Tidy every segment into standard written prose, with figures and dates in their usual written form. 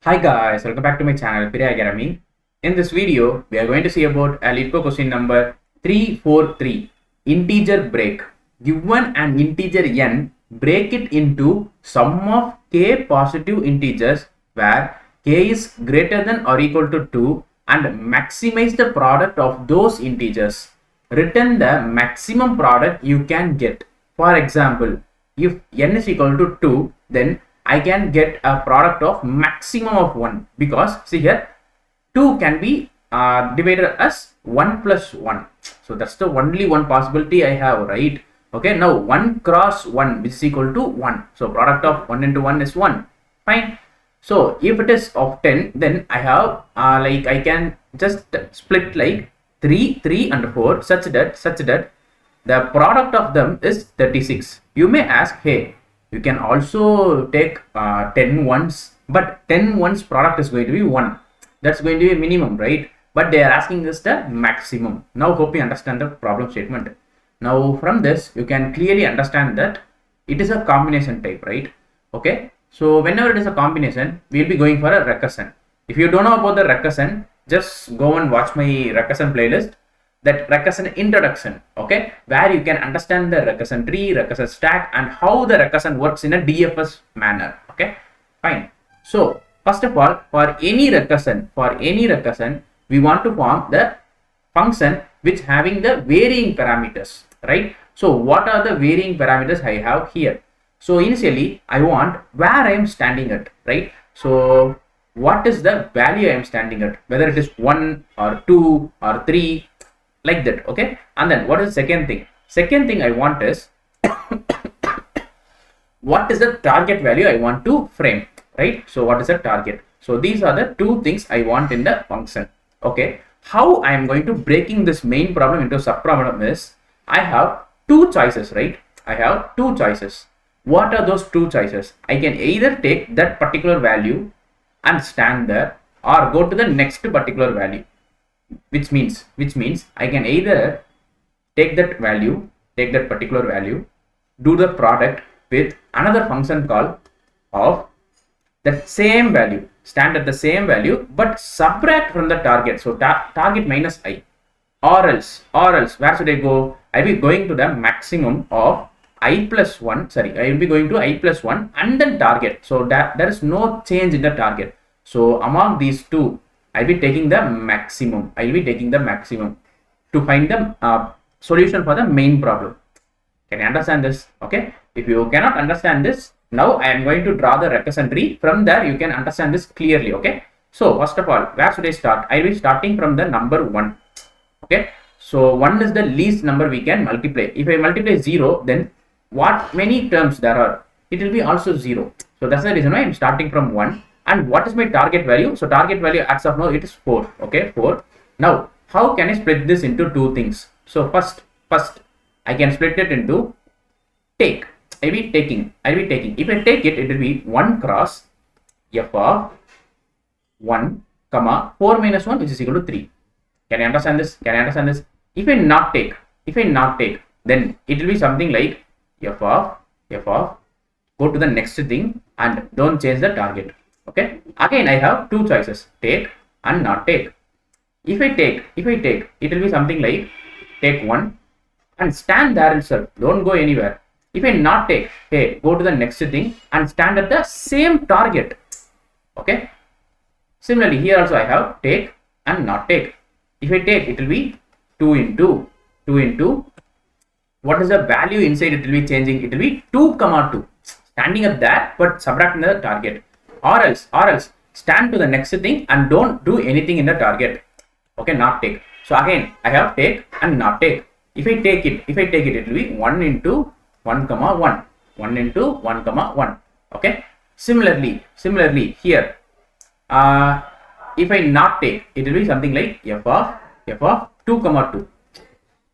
Hi guys, welcome back to my channel Pirai. In this video, we are going to see about a Leetcode question number 343. Integer break. Given an integer n, break it into sum of k positive integers where k is greater than or equal to 2 and maximize the product of those integers. Return the maximum product you can get. For example, if n is equal to 2, then I can get a product of maximum of 1 because see here 2 can be divided as 1 plus 1. So that's the only one possibility I have, right? Okay, now 1 cross 1 which is equal to 1. So product of 1 into 1 is 1. Fine. So if it is of 10, then I have I can just split like 3, 3 and 4 such that the product of them is 36. You may ask, hey, you can also take 10 ones, but 10 ones product is going to be 1. That's going to be minimum, right? But they are asking us the maximum. Now hope you understand the problem statement. Now from this you can clearly understand that it is a combination type, right? Okay, so whenever it is a combination, we'll be going for a recursion. If you don't know about the recursion, just go and watch my recursion playlist, that recursion introduction, okay, where you can understand the recursion tree, recursion stack, and how the recursion works in a DFS manner. Okay, fine. So first of all, for any recursion, we want to form the function which having the varying parameters, right? So what are the varying parameters I have here? So initially I want where I am standing at, right? So what is the value I am standing at, whether it is 1 or 2 or 3, like that. Okay, and then what is the second thing I want is what is the target value I want to frame, right? So what is the target? So these are the two things I want in the function. Okay, how I am going to breaking this main problem into sub problem is I have two choices, right? I have two choices. What are those two choices? I can either take that particular value and stand there, or go to the next particular value, which means I can either take that particular value, do the product with another function call of that same value, stand at the same value, but subtract from the target. So target minus I, or else where should I go? I will be going to the maximum of I plus 1. Sorry, I will be going to I plus 1 and then target. So that there is no change in the target. So among these two, I'll be taking the maximum. To find the solution for the main problem. Can you understand this? Okay. If you cannot understand this, now I am going to draw the recursion tree. From there, you can understand this clearly. Okay. So first of all, where should I start? I will be starting from the number 1. Okay. So 1 is the least number we can multiply. If I multiply 0, then what many terms there are? It will be also 0. So that's the reason why I am starting from 1. And what is my target value? So target value as of now it is 4. Okay, 4. Now how can I split this into two things? So first I can split it into take. I'll be taking. If I take it, it will be 1 cross f of 1 comma 4 minus 1, which is equal to 3. Can you understand this? If I not take, then it will be something like f of go to the next thing and don't change the target. Okay, again I have two choices, take and not take. If I take, it will be something like take 1 and stand there itself, don't go anywhere. If I not take, hey, go to the next thing and stand at the same target. Okay, similarly here also I have take and not take. If I take, it will be 2 into what is the value inside, it will be changing, it will be 2 comma 2, standing at that but subtracting the target. Or else stand to the next thing and don't do anything in the target. Okay, not take. So again I have take and not take. If I take it, it will be 1 into 1 comma 1, 1 into 1 comma 1. Okay, similarly here if I not take, it will be something like f of 2 comma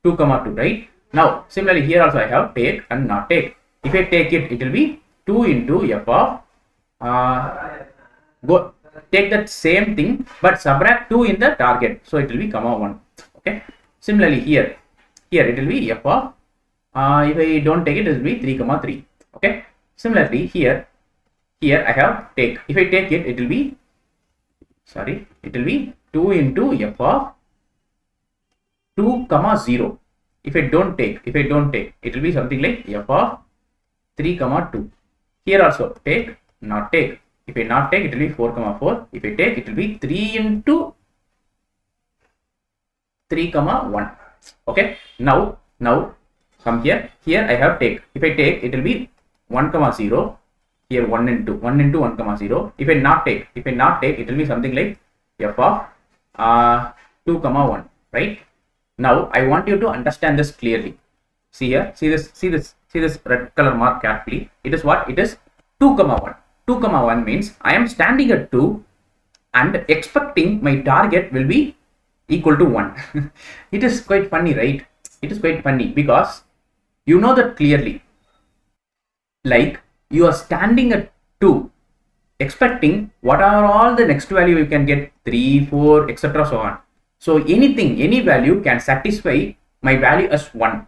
2, right? Now similarly here also I have take and not take. If I take it, it will be 2 into f of go take that same thing but subtract 2 in the target, so it will be comma 1. Okay, similarly here it will be f of if I don't take it, it will be 3 comma 3. Okay, similarly here I have take. If I take it, it will be sorry, it will be 2 into f of 2 comma 0. If I don't take, it will be something like f of 3 comma 2. Here also take, not take. If I not take, it will be 4 comma 4. If I take, it will be 3 into 3 comma 1. Okay. Now come here. Here I have take. If I take, it will be 1 comma 0. Here 1 into 1 comma 0. If I not take, it will be something like f of 2 comma 1. Right. Now I want you to understand this clearly. See here. See this red color mark carefully. It is what? It is 2 comma 1. 2 comma 1 means I am standing at 2 and expecting my target will be equal to 1. It is quite funny, right? It is quite funny because you know that clearly. Like you are standing at 2 expecting what are all the next value you can get, 3, 4, etc. so on. So anything, any value can satisfy my value as 1.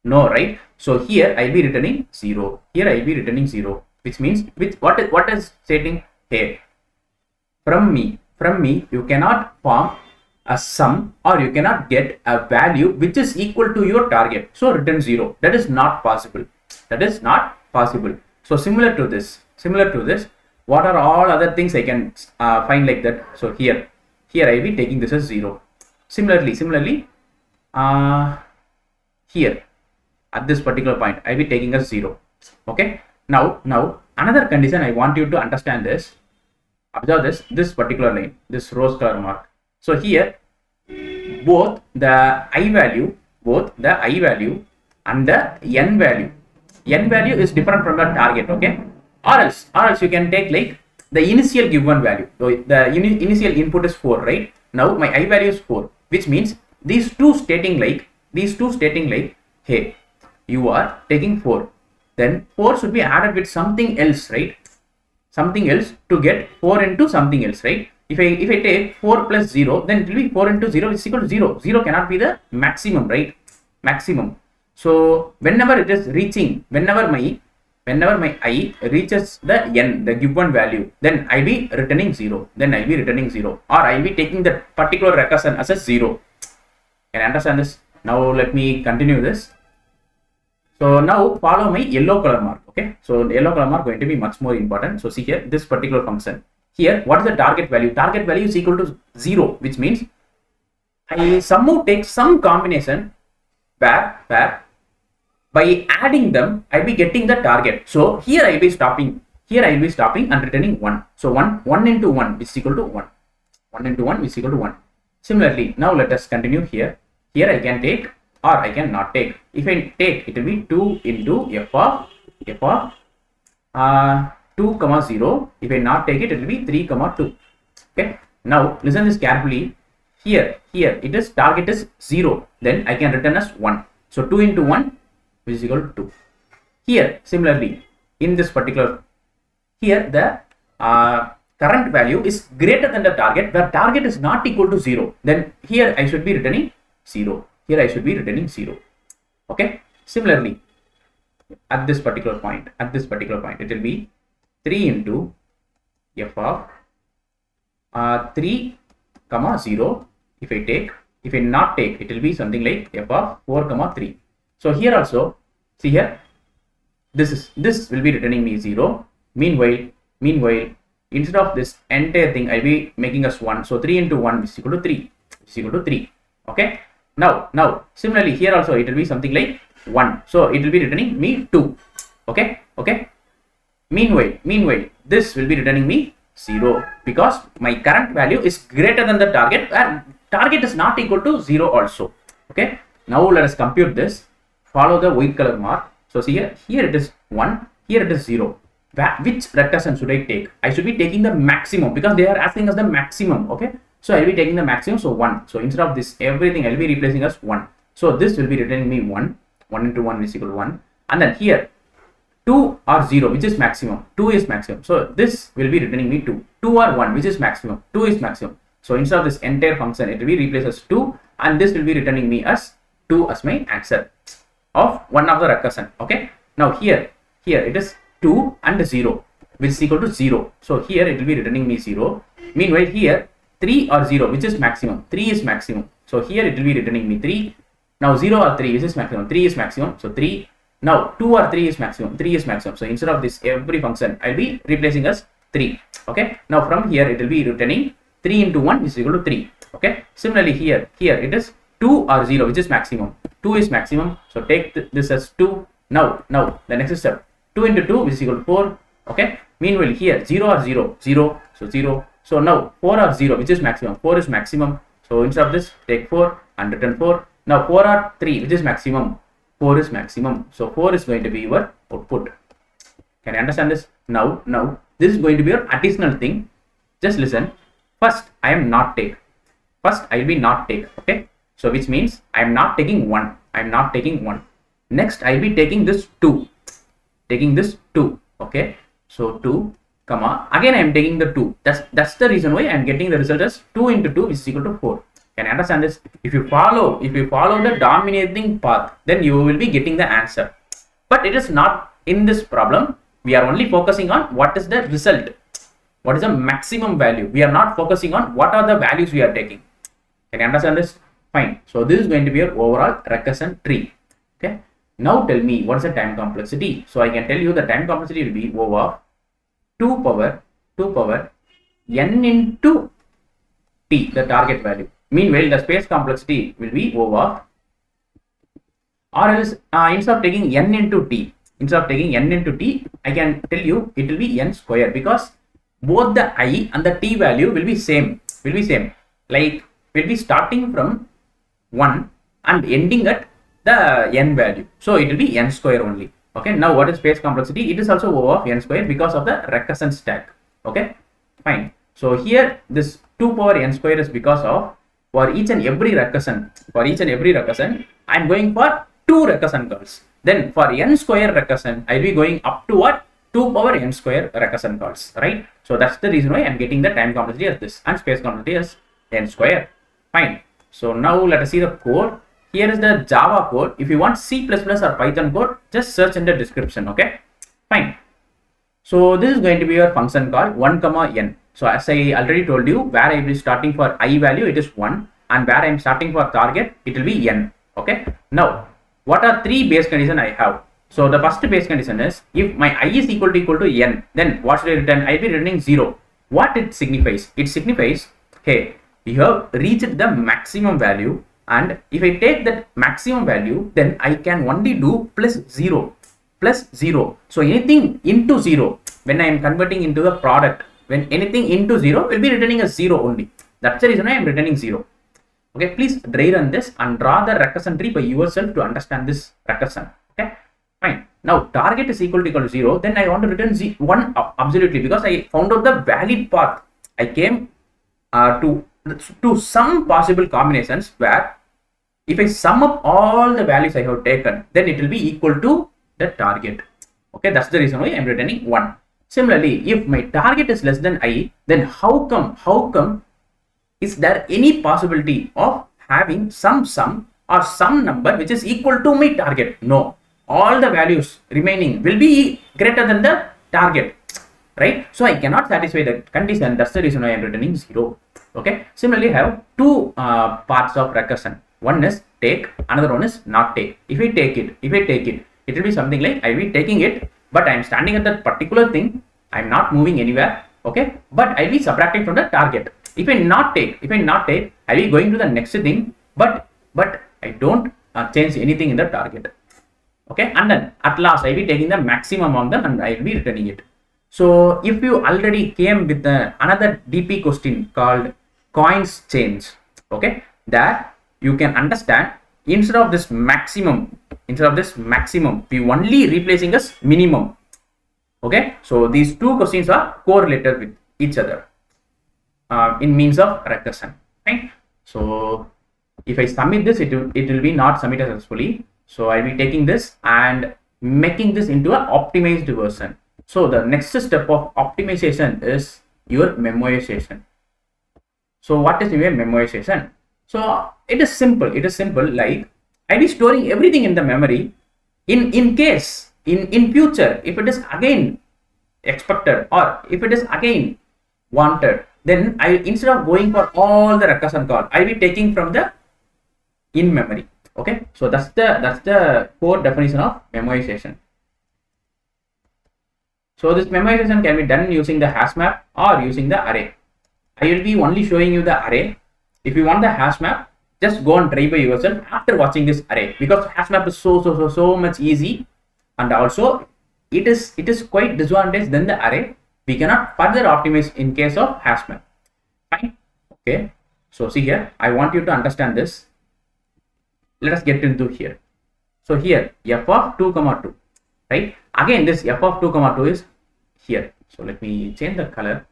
No, right? So here I'll be returning 0. Here I'll be returning 0. Which means, what is stating here? From me, you cannot form a sum or you cannot get a value which is equal to your target. So return 0. That is not possible. That is not possible. So similar to this, what are all other things I can find like that? So here I will be taking this as 0. Similarly, here at this particular point, I will be taking as 0. Okay. Now another condition I want you to understand is, observe this particular line, this rose color mark. So here both the I value and the n value is different from the target. Okay, or else you can take like the initial given value. So the initial input is 4, right? Now my I value is 4, which means these two stating like, hey, you are taking 4. Then 4 should be added with something else, right? Something else to get 4 into something else, right? If I take 4 plus 0, then it will be 4 into 0 is equal to 0. 0 cannot be the maximum, right? Maximum. So whenever it is reaching, whenever my I reaches the n, the given value, then I'll be returning 0. Or I'll be taking the particular recursion as a 0. Can you understand this? Now let me continue this. So now follow my yellow color mark. Okay, so the yellow color mark going to be much more important. So see here, this particular function here, what is the target value? Target value is equal to 0, which means I somehow take some combination where by adding them I'll be getting the target. So here I'll be stopping. And returning 1. So 1 into 1 is equal to 1. 1 into 1 is equal to 1. Similarly, now let us continue here. Here I can take or I can not take. If I take, it will be 2 into f of 2 comma 0. If I not take it, it will be 3 comma 2. Okay. Now listen this carefully. Here it is target is 0. Then I can return as 1. So 2 into 1 is equal to 2. Here similarly, in this particular, here the current value is greater than the target, where target is not equal to 0. Then here I should be returning 0. Okay. Similarly, at this particular point, it will be 3 into f of 3 comma 0. If I not take, it will be something like f of 4 comma 3. So here also, see here, this will be returning me 0. Meanwhile, instead of this entire thing, I'll be making us 1. So 3 into 1 is equal to 3. Okay. Now similarly here also it will be something like 1. So it will be returning me 2. Okay. Meanwhile, this will be returning me 0 because my current value is greater than the target, and target is not equal to 0 also. Okay. Now let us compute this. Follow the white color mark. So see here it is 1, here it is 0. Which recursion should I take? I should be taking the maximum because they are asking us the maximum. Okay. So I will be taking the maximum, so 1. So instead of this everything, I will be replacing as 1. So this will be returning me 1. 1 into 1 is equal to 1. And then here 2 or 0, which is maximum. 2 is maximum. So this will be returning me 2. 2 or 1, which is maximum. 2 is maximum. So instead of this entire function, it will be replaced as 2, and this will be returning me as 2 as my answer of one of the recursion. Okay. Now here it is 2 and 0, which is equal to 0. So here it will be returning me 0. Meanwhile here 3 or 0, which is maximum. 3 is maximum. So here it will be returning me 3. Now 0 or 3, which is maximum. 3 is maximum. So 3. Now 2 or 3 is maximum. 3 is maximum. So instead of this every function, I'll be replacing as 3. Okay. Now from here it will be returning 3 into 1 is equal to 3. Okay. Similarly here it is 2 or 0, which is maximum. 2 is maximum. So take this as 2. Now the next step, 2 into 2 is equal to 4. Okay. Meanwhile here 0 or 0, 0. So 0. So now 4 or 0, which is maximum. 4 is maximum. So instead of this, take 4 and return 4. Now 4 or 3, which is maximum. 4 is maximum. So 4 is going to be your output. Can you understand this? Now this is going to be your additional thing. Just listen. First, I am not take. First, I will be not take. Okay. So which means I am not taking 1. I am not taking 1. Next, I will be taking this 2. Taking this 2. Okay. So 2, comma. Again, I am taking the 2. That's the reason why I am getting the result as 2 into 2 is equal to 4. Can you understand this? If you follow the dominating path, then you will be getting the answer. But it is not in this problem. We are only focusing on what is the result. What is the maximum value? We are not focusing on what are the values we are taking. Can you understand this? Fine. So this is going to be your overall recursion tree. Okay. Now tell me what is the time complexity. So I can tell you the time complexity will be over 2 power n into t, the target value. Meanwhile, the space complexity will be over, or else instead of taking n into t, I can tell you it will be n square, because both the I and the t value will be same. Like we'll be starting from 1 and ending at the n value. So it will be n square only. Okay. Now what is space complexity? It is also over n square because of the recursion stack. Okay. Fine. So here this 2 power n square is because of for each and every recursion, I am going for 2 recursion calls. Then for n square recursion, I will be going up to what? 2 power n square recursion calls, right? So that's the reason why I am getting the time complexity as this and space complexity as n square. Fine. So now let us see the code. Here is the Java code. If you want C++ or Python code, just search in the description. Okay. Fine. So this is going to be your function call 1, n. So as I already told you, where I will be starting for I value, it is 1, and where I am starting for target, it will be n. Okay. Now, what are 3 base conditions I have? So the first base condition is if my I is equal to n, then what should I return? I will be returning 0. What it signifies? It signifies, hey, you have reached the maximum value, and if I take that maximum value, then I can only do plus 0. So anything into 0, when I am converting into the product, when anything into 0 will be returning as 0 only. That's the reason I am returning 0. Okay, please dry run this and draw the recursion tree by yourself to understand this recursion. Okay, fine. Now target is equal to 0, then I want to return 1 absolutely, because I found out the valid path. I came to some possible combinations where if I sum up all the values I have taken, then it will be equal to the target. Okay, that's the reason why I am returning 1. Similarly, if my target is less than I, then how come is there any possibility of having some sum or some number which is equal to my target? No, all the values remaining will be greater than the target, right? So I cannot satisfy the condition. That's the reason why I am returning 0. Okay. Similarly, I have 2 parts of recursion. One is take, another one is not take. If I take it, it will be something like I will be taking it, but I am standing at that particular thing. I am not moving anywhere. Okay, but I will be subtracting from the target. If I not take, I will be going to the next thing, but I don't change anything in the target. Okay, and then at last I will be taking the maximum among them and I will be returning it. So if you already came with another DP question called coins change, okay, that you can understand instead of this maximum, we only replacing as minimum. Okay, so these 2 questions are correlated with each other in means of recursion. Right? So if I submit this, it will be not submitted successfully. So I will be taking this and making this into an optimized version. So the next step of optimization is your memoization. So what is your memoization? So it is simple. Like I will be storing everything in the memory. In case in future, if it is again expected or if it is again wanted, then I, instead of going for all the recursion call, I'll be taking from the in memory. Okay, so that's the core definition of memoization. So this memoization can be done using the hash map or using the array. I will be only showing you the array. If you want the hash map, just go and try by yourself after watching this array, because hash map is so much easy, and also it is quite disadvantage than the array. We cannot further optimize in case of hash map. Fine. Okay. So see here, I want you to understand this. Let us get into here. So here f of 2 comma 2, right? Again, this f of 2 comma 2 is here. So let me change the color.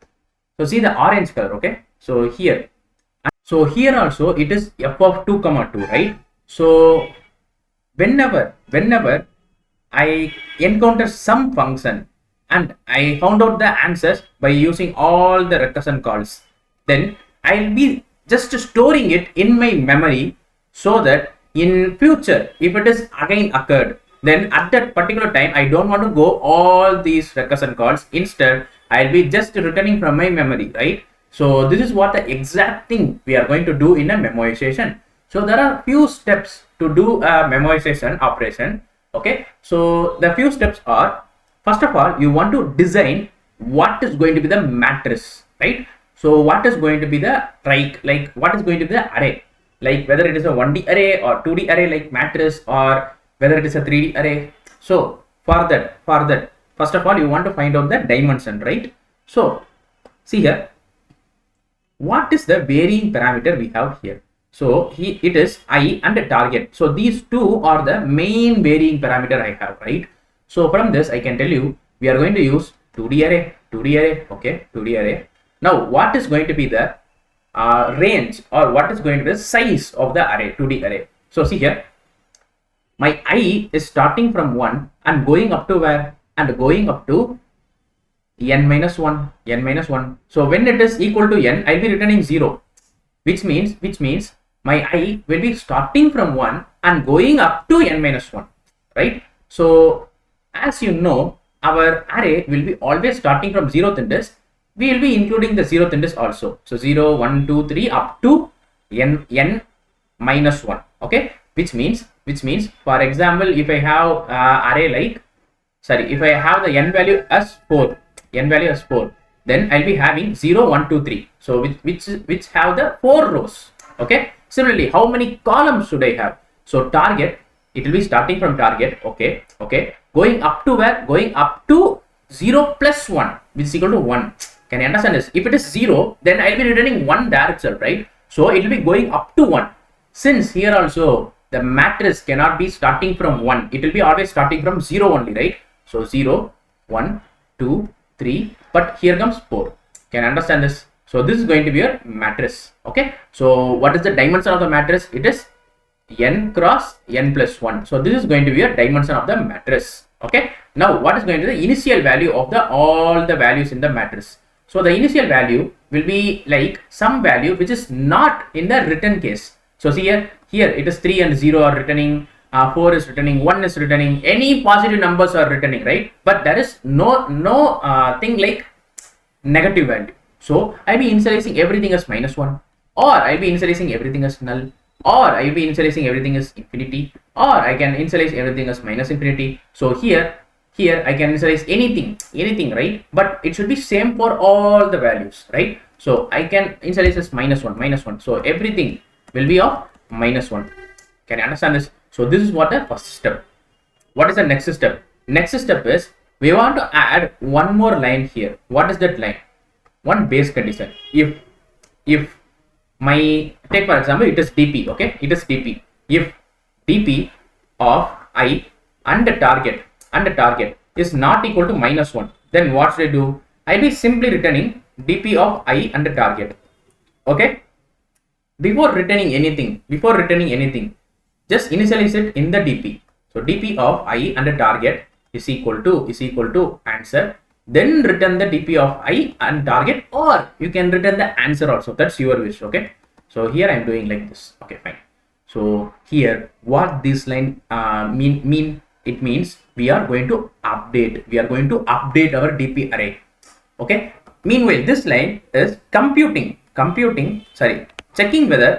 So see the orange color. Okay. So here also it is f of 2 comma 2, right? So whenever I encounter some function and I found out the answers by using all the recursion calls, then I'll be just storing it in my memory, so that in future, if it is again occurred, then at that particular time I don't want to go all these recursion calls. Instead, I'll be just returning from my memory, right? So this is what the exact thing we are going to do in a memoization. So there are few steps to do a memoization operation. Okay, so the few steps are, first of all, you want to design what is going to be the matrix, right? So what is going to be the like what is going to be the array, like whether it is a 1D array or 2D array like matrix, or whether it is a 3D array. So for that, first of all, you want to find out the dimension, right? So see here, what is the varying parameter we have here? So it is I and a target. So these two are the main varying parameter I have, right? So from this I can tell you we are going to use 2D array, okay, 2D array. Now what is going to be the range, or what is going to be the size of the array, 2D array? So see here, my I is starting from 1 and going up to where? And going up to n minus 1. So when it is equal to n, I'll be returning 0, which means my I will be starting from 1 and going up to n minus 1, right? So as you know, our array will be always starting from 0th index. We will be including the 0th index also. So 0, 1, 2, 3 up to n minus 1. Okay, which means for example, if I have array like, if I have the n value as 4, then I'll be having 0, 1, 2, 3. So which have the 4 rows. Okay. Similarly, how many columns should I have? So target, it will be starting from target. Okay. Going up to where? Going up to 0 plus 1, which is equal to 1. Can you understand this? If it is 0, then I'll be returning 1 there itself, right? So it will be going up to 1. Since here also the matrix cannot be starting from 1, it will be always starting from 0 only, right? So 0, 1, 2, 3, but here comes 4. Can you understand this? So this is going to be your matrix. Okay. So what is the dimension of the matrix? It is n cross n plus 1. So this is going to be a dimension of the matrix. Okay. Now what is going to be the initial value of all the values in the matrix? So the initial value will be like some value which is not in the written case. So see here it is 3 and 0 are returning, 4 is returning, 1 is returning, any positive numbers are returning, right? But there is no thing like negative value. So I'll be initializing everything as -1, or I'll be initializing everything as null, or I'll be initializing everything as infinity, or I can initialize everything as -infinity. So here I can initialize anything, right? But it should be same for all the values, right? So I can initialize as -1. So everything will be of -1. Can you understand this? So this is what the first step. What is the next step? Next step is we want to add one more line here. What is that line? One base condition. If my, take for example, it is dp, okay, it is dp. If dp of I and the target is not equal to -1, then what should I do? I'll be simply returning dp of I and the target. Okay. Before returning anything, just initialize it in the dp. So dp of I and the target is equal to answer. Then return the dp of I and target, or you can return the answer also. That's your wish. Okay. So here I'm doing like this. Okay, fine. So here what this line mean? It means we are going to update our dp array. Okay. Meanwhile, this line is checking whether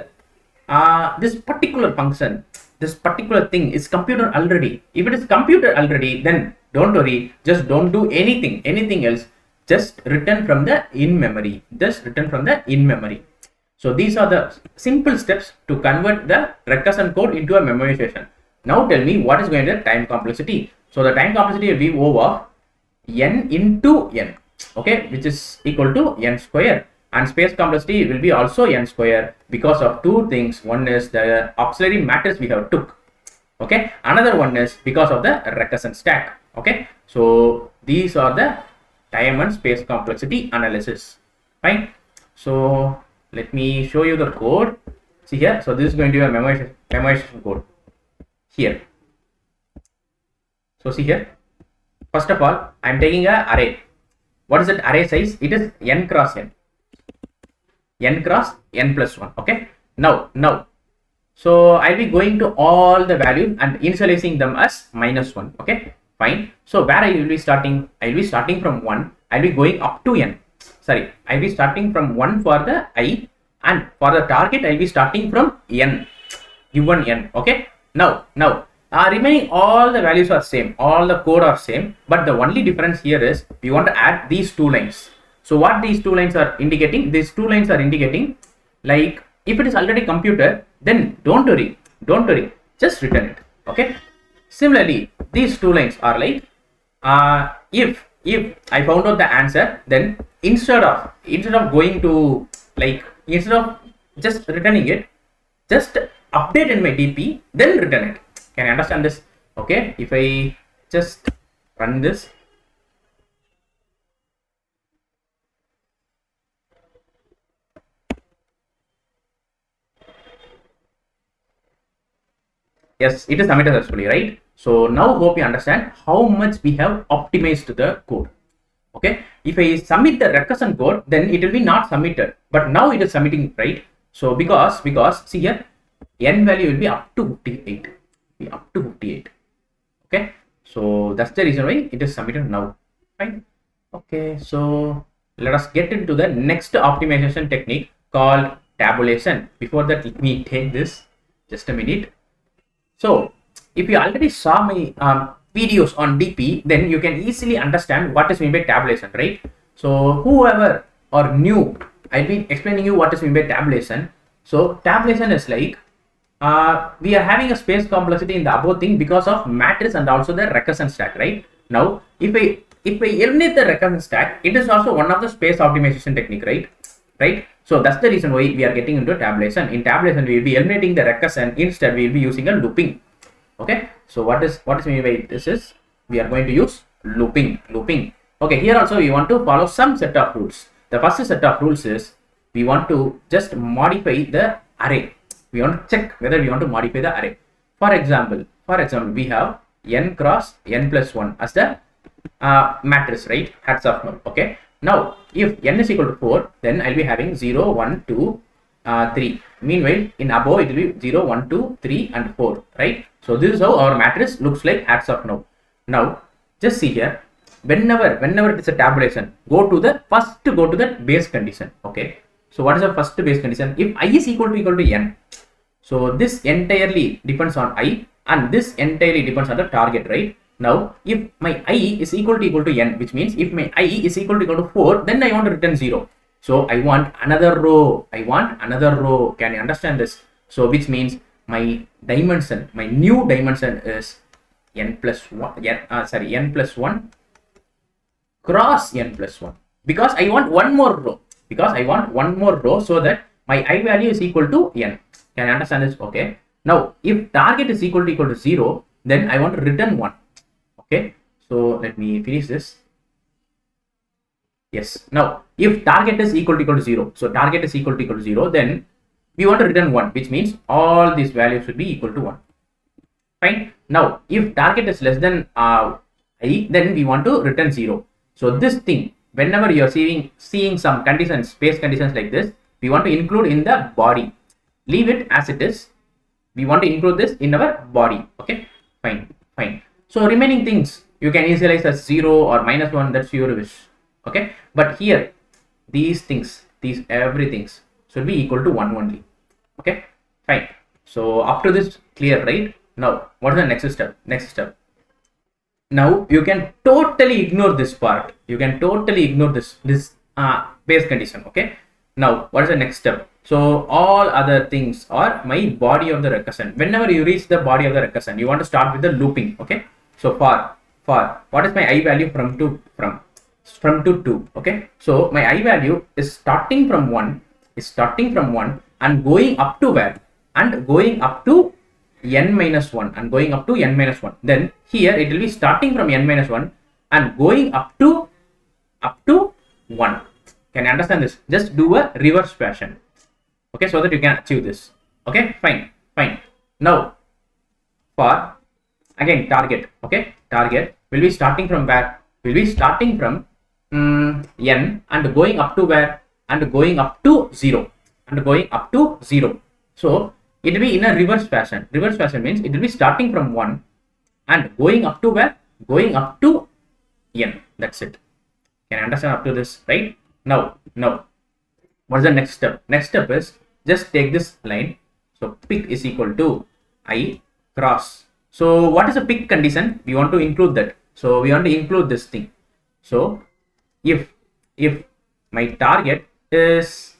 this particular function, this particular thing is computed already. If it is computed already, then don't worry, just don't do anything else, just return from the in memory, So these are the simple steps to convert the recursion code into a memorization. Now tell me, what is going to be the time complexity? So the time complexity will be over n into n, okay, which is equal to n square, and space complexity will be also n square because of two things. One is the auxiliary matrix we have took, okay, another one is because of the recursion stack, okay. So these are the time and space complexity analysis. Fine. So let me show you the code. See here, so this is going to be a memorization code here. So see here, first of all, I am taking a array. What is that array size? It is n cross n plus 1, okay. Now so I'll be going to all the values and initializing them as -1, okay. Fine. So where I will be starting? I will be starting from 1. I'll be going up to n. Sorry, I'll be starting from 1 for the I, and for the target I'll be starting from n, given n, okay. Now remaining all the values are same, all the code are same, but the only difference here is we want to add these two lines. So what these two lines are indicating? These two lines are indicating, like, if it is already computed, then don't worry, just return it, okay. Similarly, these two lines are like, if I found out the answer, then instead of going to, like, instead of just returning it, just update in my DP, then return it. Can you understand this? Okay, if I just run this, yes, it is submitted successfully, right? So now hope you understand how much we have optimized the code. Okay, if I submit the recursion code, then it will be not submitted, but now it is submitting, right? So because see here, n value will be up to 58, okay. So that's the reason why it is submitted now. Fine. Okay, so let us get into the next optimization technique called tabulation. Before that, let me take this, just a minute. So if you already saw my videos on DP, then you can easily understand what is meant by tabulation, right? So whoever or new, I'll be explaining you what is meant by tabulation. So tabulation is like, we are having a space complexity in the above thing because of matrix and also the recursion stack, right? Now if I eliminate the recursion stack, it is also one of the space optimization technique, right? So that's the reason why we are getting into tabulation. In tabulation, we will be eliminating the recursion. Instead, we will be using a looping. Okay. So what is meant by this is, we are going to use looping. Okay. Here also we want to follow some set of rules. The first set of rules is, we want to just modify the array. We want to check whether we want to modify the array. For example, we have n cross n plus 1 as the matrix, right? Heads of node. Okay. Now, if n is equal to 4, then I'll be having 0, 1, 2, 3. Meanwhile, in above, it will be 0, 1, 2, 3, and 4, right? So this is how our matrix looks like as of now. Now, just see here, whenever it is a tabulation, go to the base condition, okay? So what is the first base condition? If I is equal to n, so this entirely depends on I, and this entirely depends on the target, right? Now, if my I is equal to n, which means if my I is equal to 4, then I want to return 0. So I want another row. Can you understand this? So which means my dimension, my new dimension is n plus 1 cross n plus 1, because I want one more row, so that my I value is equal to n. Can you understand this? Okay. Now, if target is equal to 0, then I want to return 1. Okay, so let me finish this. Yes. Now, if target is equal to 0, so target is equal to 0, then we want to return 1, which means all these values should be equal to 1. Fine. Now, if target is less than I, then we want to return 0. So this thing, whenever you are seeing some conditions, space conditions like this, we want to include in the body. Leave it as it is. We want to include this in our body. Okay. Fine. So remaining things you can initialize as 0 or -1, that's your wish. Okay, but here these things, these everythings should be equal to 1 only. Okay, fine. So up to this clear, right? Now what is the next step? Next step, now you can totally ignore this part, you can totally ignore this base condition. Okay, now what is the next step? So all other things are my body of the recursion. Whenever you reach the body of the recursion, you want to start with the looping. Okay, so for what is my I value from to 2. Okay, so my I value is starting from 1, and going up to where, and going up to n minus 1, and going up to n minus 1. Then here it will be starting from n minus 1 and going up to 1. Can you understand this? Just do a reverse fashion. Okay, so that you can achieve this. Okay, fine. Now for again target. Okay, target will be starting from where? Will be starting from n and going up to where? And going up to 0, So it will be in a reverse fashion. Reverse fashion means it will be starting from 1 and going up to where? Going up to n. That's it. Can you understand up to this, right? Now what is the next step? Next step is just take this line. So pick is equal to I cross. So what is a pick condition? We want to include that. So we want to include this thing. So if my target is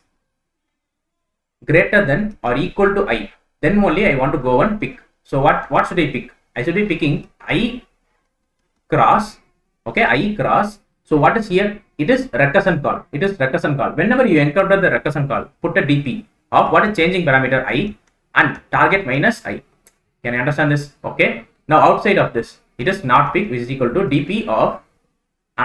greater than or equal to I, then only I want to go and pick. So what should I pick? I should be picking I cross. Okay, I cross. So what is here? It is recursion call. Whenever you encounter the recursion call, put a dp of what is changing parameter I and target minus I. Can you understand this? Okay, now outside of this, it is not pick, which is equal to dp of,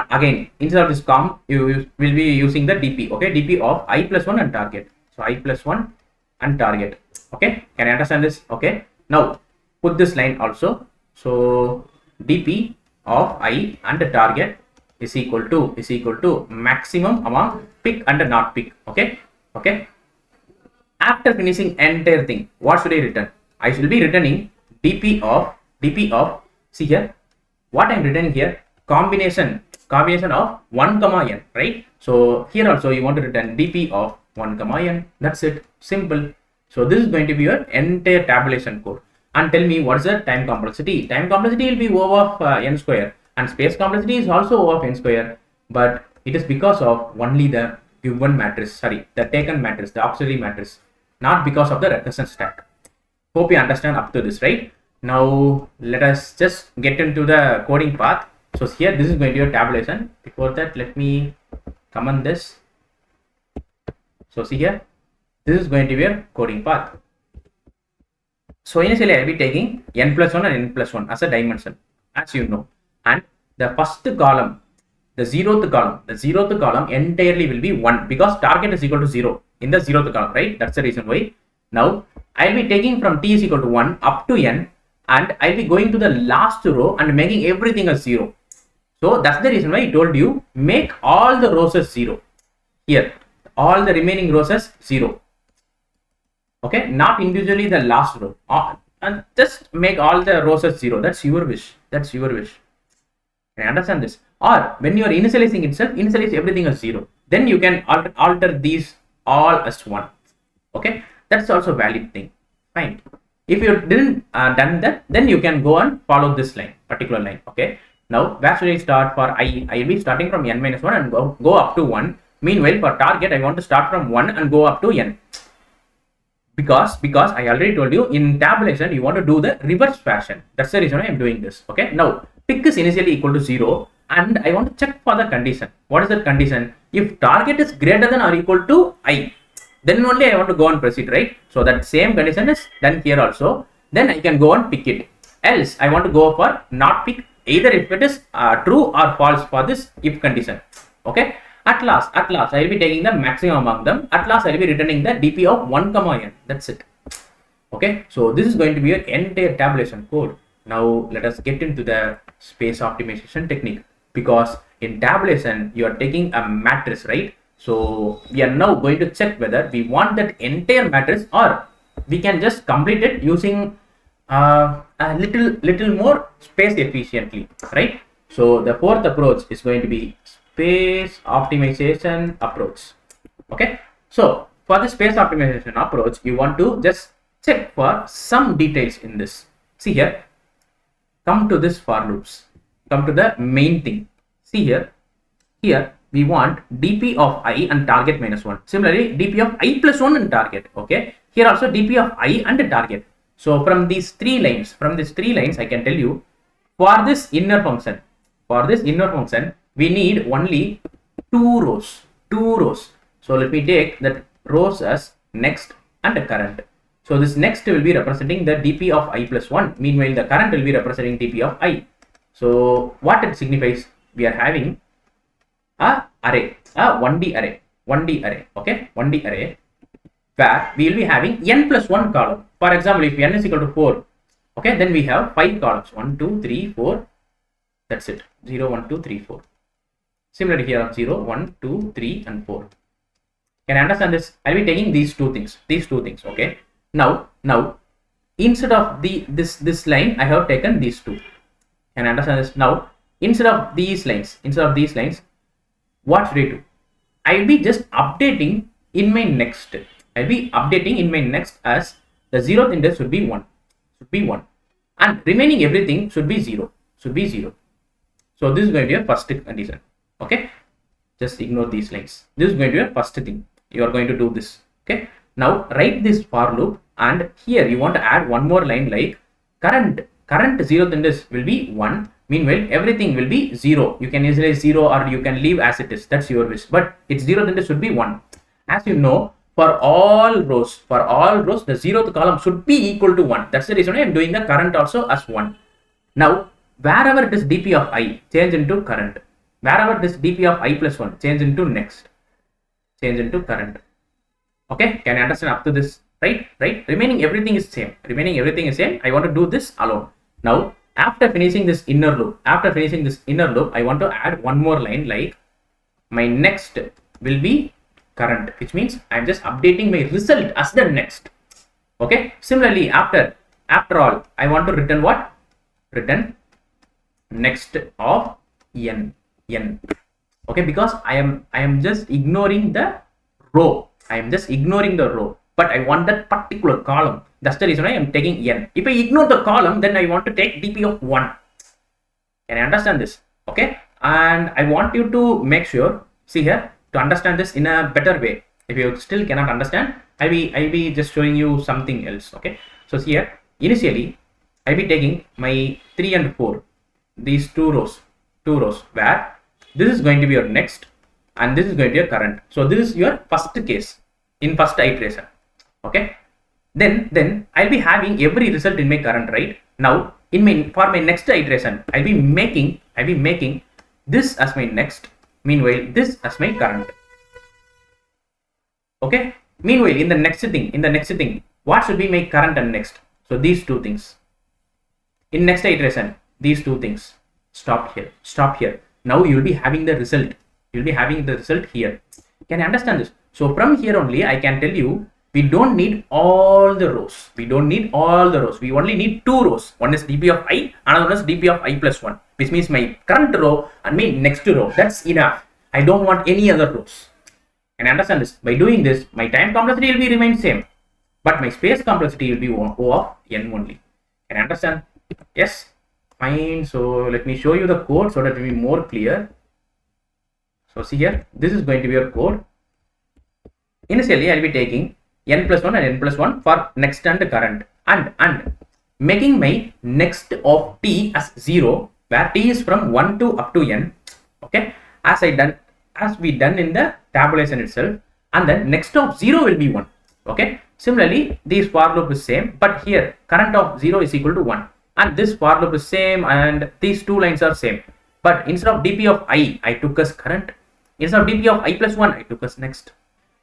again instead of this com, you will be using the dp. Okay, dp of I plus 1 and target. So I plus 1 and target. Okay, can you understand this? Okay, now put this line also. So dp of I and the target is equal to maximum among pick and not pick. Okay. After finishing entire thing, what should I return? I should be returning dp of, see here, what I am returning here, combination of 1 comma n, right? So here also you want to return dp of 1 comma n. That's it, simple. So this is going to be your entire tabulation code. And tell me, what is the time complexity? Time complexity will be O of n square, and space complexity is also O of n square, but it is because of only the given matrix, the taken matrix, the auxiliary matrix, not because of the recursion stack. Hope you understand up to this, right? Now let us just get into the coding path. So here this is going to be your tabulation. Before that, let me comment this. So see here, this is going to be your coding path. So initially I will be taking n plus 1 and n plus 1 as a dimension, as you know, and the first column, the zeroth column entirely will be 1, because target is equal to 0 in the zeroth column, right? That's the reason why. Now I will be taking from t is equal to 1 up to n, and I will be going to the last row and making everything as 0. So that's the reason why I told you make all the rows as 0. Here all the remaining rows as 0. Okay, not individually the last row, and just make all the rows as 0. That's your wish. Can you understand this? Or when you are initializing itself, initialize everything as 0. Then you can alter these all as 1. Okay, that's also valid thing. Fine. If you didn't done that, then you can go and follow this particular line. Okay. Now where should I start? For I will be starting from n minus 1 and go up to 1. Meanwhile, for target, I want to start from 1 and go up to n. Because I already told you, in tabulation you want to do the reverse fashion. That's the reason I am doing this. Okay, now pick is initially equal to 0, and I want to check for the condition. What is that condition? If target is greater than or equal to I, then only I want to go and proceed, right? So that same condition is done here also. Then I can go and pick it. Else I want to go for not pick, either if it is true or false for this if condition. Okay. At last I will be taking the maximum among them. At last I will be returning the dp of 1 comma n. That's it. Okay, so this is going to be your entire tabulation code. Now let us get into the space optimization technique, because in tabulation you are taking a matrix, right? So we are now going to check whether we want that entire matrix, or we can just complete it using a little more space efficiently, right? So the fourth approach is going to be space optimization approach. Okay, so for the space optimization approach, you want to just check for some details in this. See here, come to this for loops, come to the main thing. See here, here we want dp of I and target minus 1. Similarly, dp of I plus 1 and target. Okay, here also dp of I and target. So from these three lines, I can tell you, for this inner function, we need only two rows. So let me take that rows as next and current. So this next will be representing the dp of I plus 1. Meanwhile, the current will be representing dp of I. So what it signifies, we are having a array, a 1D array, okay, 1D array, where we will be having n plus 1 column. For example, if n is equal to 4, okay, then we have 5 columns, 1, 2, 3, 4, that's it, 0, 1, 2, 3, 4. Similarly here, 0, 1, 2, 3, and 4. Can I understand this? I'll be taking these two things, okay. Now, instead of this line, I have taken these two. Can I understand this? Now, instead of these lines, what should I do? I'll be just updating in my next. As the 0th index should be 1. And remaining everything should be 0. So this is going to be a first condition. Okay. Just ignore these lines. This is going to be a first thing. You are going to do this. Okay. Now write this for loop, and here you want to add one more line like current 0th index will be 1. Meanwhile, everything will be 0. You can easily 0 or you can leave as it is. That's your wish. But its 0th index should be 1. As you know, for all rows, the 0th column should be equal to 1. That's the reason I am doing the current also as 1. Now, wherever it is dp of I, change into current. Wherever this dp of I plus 1, change into next. Change into current. Okay, can you understand up to this? Right? Remaining everything is same. I want to do this alone. Now, after finishing this inner loop, I want to add one more line like my next will be current, which means I'm just updating my result as the next. Okay. Similarly, after all, I want to return what? Return next of n. Okay, because I am just ignoring the row. But I want that particular column. That's the reason I am taking n. If I ignore the column, then I want to take dp of 1. Can I understand this? Okay. And I want you to make sure, see here, to understand this in a better way. If you still cannot understand, I'll be just showing you something else. Okay. So here, initially, I'll be taking my 3 and 4, these two rows, where this is going to be your next and this is going to be your current. So this is your first case in first iteration. Okay. Then I'll be having every result in my current, right? Now for my next iteration, I'll be making this as my next, meanwhile this as my current. Okay. Meanwhile, in the next thing, what should be my current and next? So these two things. In next iteration, these two things. Stop here. Now you will be having the result. Here. Can you understand this? So from here only, I can tell you, we don't need all the rows. We only need two rows. One is dp of I, another one is dp of I plus 1, which means my current row and my next row. That's enough. I don't want any other rows. And understand this. By doing this, my time complexity will be remain same, but my space complexity will be O of n only. Can you understand? Yes. Fine. So let me show you the code so that it will be more clear. So see here, this is going to be your code. Initially, I will be taking n plus 1 and n plus 1 for next and current, and making my next of t as 0, where t is from 1 to up to n. Okay, as we done in the tabulation itself, and then next of 0 will be 1. Okay, similarly this for loop is same, but here current of 0 is equal to 1, and this for loop is same, and these two lines are same, but instead of dp of I took as current. Instead of dp of I plus 1, I took as next.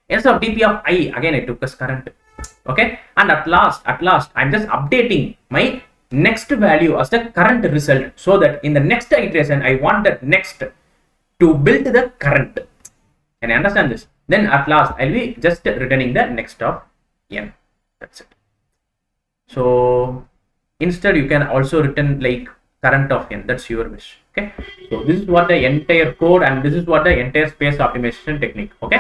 Instead of dp of I, again I took as current. Okay, and at last I'm just updating my next value as the current result, so that in the next iteration I want that next to build the current. Can you understand this? Then at last I'll be just returning the next of n. That's it. So instead you can also return like current of n. That's your wish. Okay, so this is what the entire code and this is what the entire space optimization technique. Okay,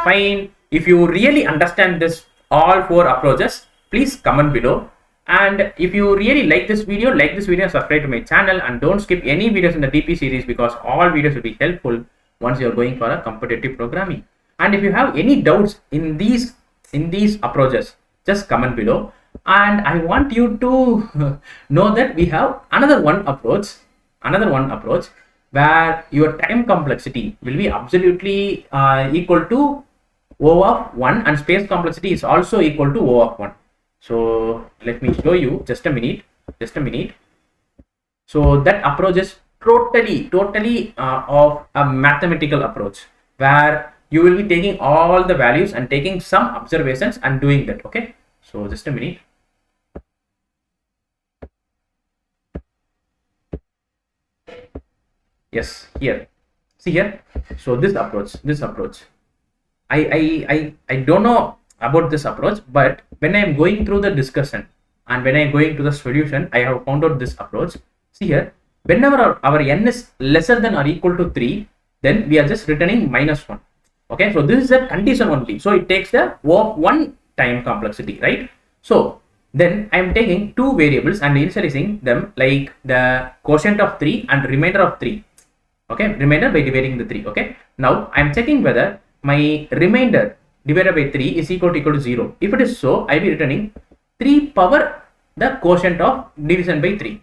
fine. If you really understand this all 4 approaches, please comment below. And if you really like this video, subscribe to my channel, and don't skip any videos in the DP series, because all videos will be helpful once you are going for a competitive programming. And if you have any doubts in these approaches, just comment below. And I want you to know that we have another one approach where your time complexity will be absolutely equal to O of 1, and space complexity is also equal to O of 1. So let me show you, just a minute. So that approach is totally of a mathematical approach, where you will be taking all the values and taking some observations and doing that. Okay, so just a minute. Yes, here, see here. So this approach, I don't know about this approach, but when I am going through the discussion and when I am going to the solution, I have found out this approach. See here, whenever our n is lesser than or equal to 3, then we are just returning -1. Okay, so this is a condition only, so it takes the O of 1 time complexity, right? So then I am taking 2 variables and initializing them like the quotient of 3 and remainder of 3. Okay, remainder by dividing the 3. Okay, now I am checking whether my remainder divided by 3 is equal to 0. If it is so, I will be returning 3 power the quotient of division by 3.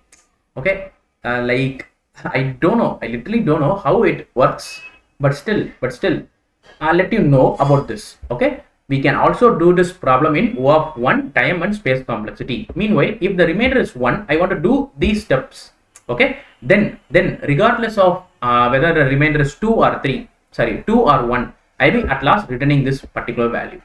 Okay, like I literally don't know how it works, but still I'll let you know about this. Okay, we can also do this problem in O of 1 time and space complexity. Meanwhile, if the remainder is 1, I want to do these steps. Okay, then regardless of whether the remainder is 2 or 1, I will at last returning this particular value.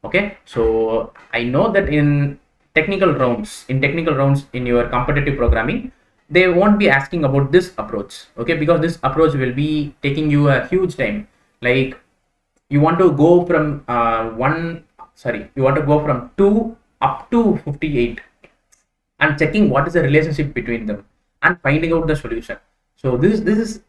Okay, so I know that in technical rounds in your competitive programming, they won't be asking about this approach. Okay, because this approach will be taking you a huge time. Like you want to go from 2 up to 58 and checking what is the relationship between them and finding out the solution. So this is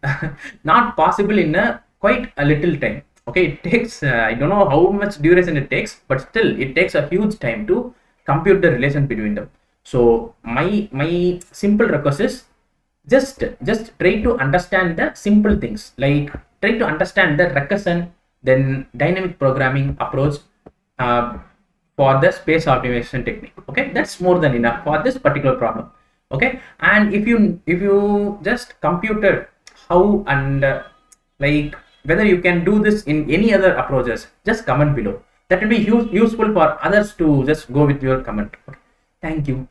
not possible in quite a little time. Okay, it takes I don't know how much duration it takes, but still it takes a huge time to compute the relation between them. So my simple request is just try to understand the simple things, like try to understand the recursion, then dynamic programming approach for the space optimization technique. Okay, that's more than enough for this particular problem. Okay, and if you just computed how and like whether you can do this in any other approaches, just comment below. That will be useful for others to just go with your comment. Okay, thank you.